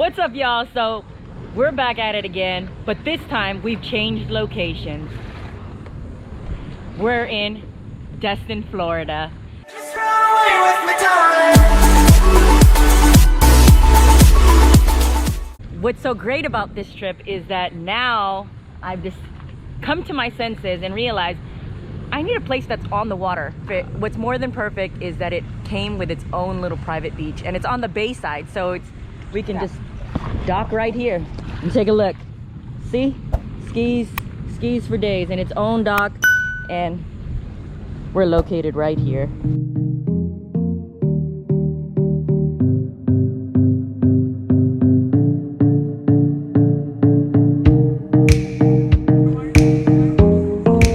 What's up, y'all? So we're back at it again, but this time we've changed locations. We're in Destin, Florida. What's so great about this trip is that now I've just come to my senses and realized I need a place that's on the water. But what's more than perfect is that it came with its own little private beach, and it's on the bay side, so we can just dock right here and take a look. See, skis for days in its own dock, and we're located right here.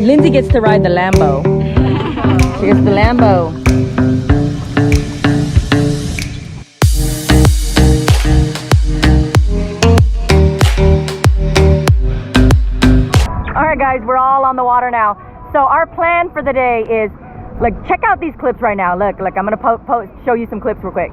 Lindsay gets to ride the Lambo. Here's the Lambo. Alright guys, we're all on the water now. So our plan for the day is, like, check out these clips right now. Look, I'm gonna show you some clips real quick.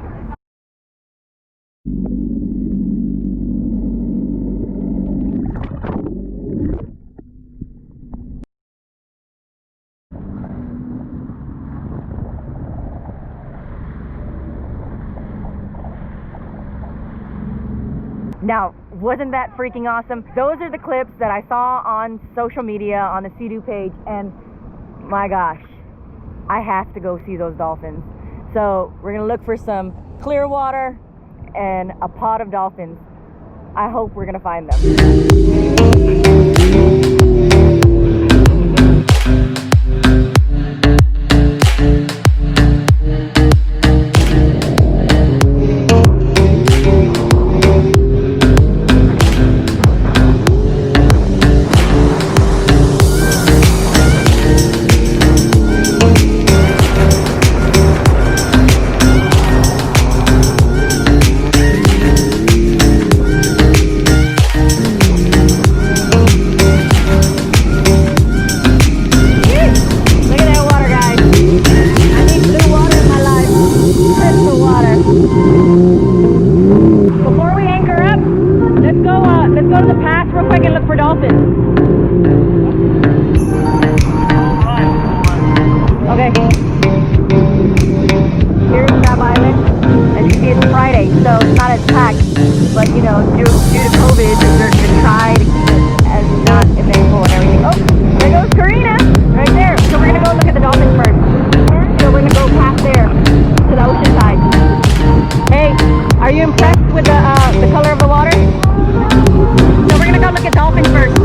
Now, wasn't that freaking awesome? Those are the clips that I saw on social media, on the Seadoo page, and my gosh, I have to go see those dolphins. So we're gonna look for some clear water and a pod of dolphins. I hope we're gonna find them. But you know, due to COVID, they're going to try to keep it as not eventful and everything. Oh, there goes Karina, right there. So we're going to go look at the dolphins first. So we're going to go past there to the ocean side. Hey, are you impressed with the color of the water? So we're going to go look at dolphins first.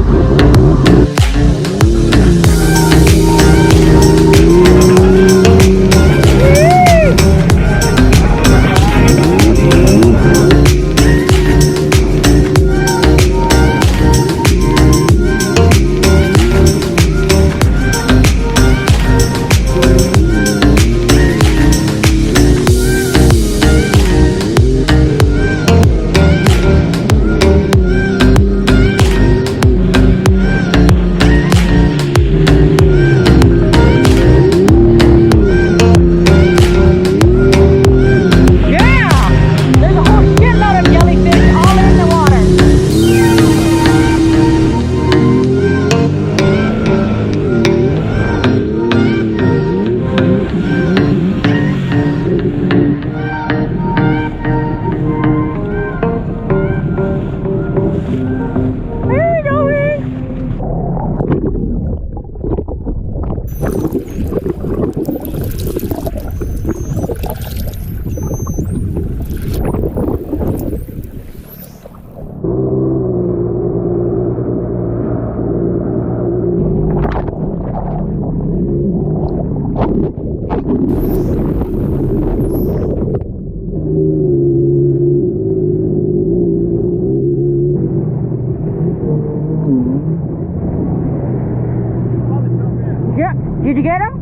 Did you get him?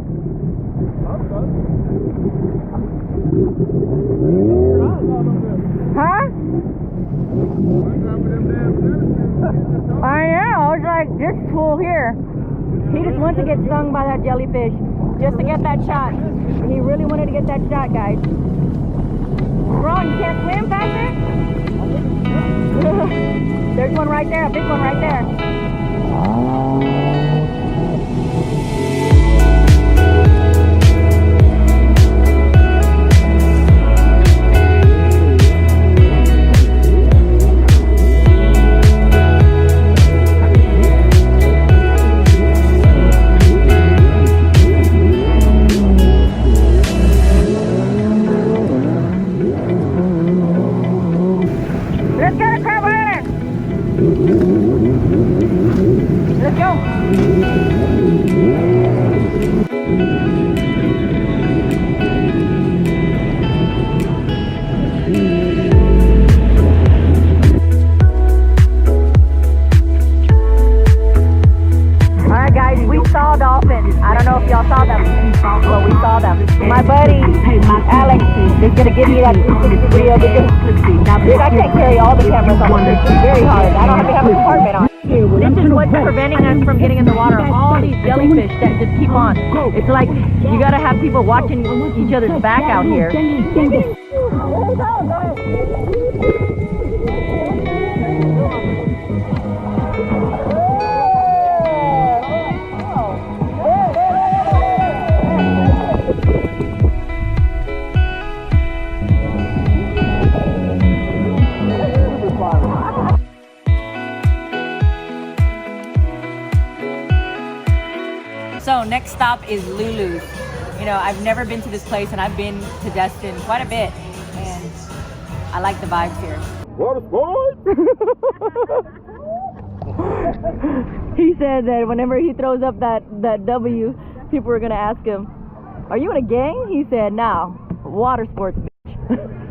Huh? I know, it's like this tool here. He just wants to get stung by that jellyfish just to get that shot. He really wanted to get that shot, guys. Ron, you can't swim faster? There's one right there, a big one right there. Let's get a crab right there. Let's go. Alright guys, we saw dolphins. I don't know if y'all saw them, but we saw them. My buddy, Alex, is going to give me that video because I can't carry all the cameras on. It's very hard. I don't have to have a compartment on. This is what's preventing us from getting in the water. All these jellyfish that just keep on. It's like you got to have people watching each other's back out here. So next stop is Lulu's. You know, I've never been to this place and I've been to Destin quite a bit and I like the vibes here. Water sports? He said that whenever he throws up that W, people are gonna ask him, are you in a gang? He said, no, water sports, bitch.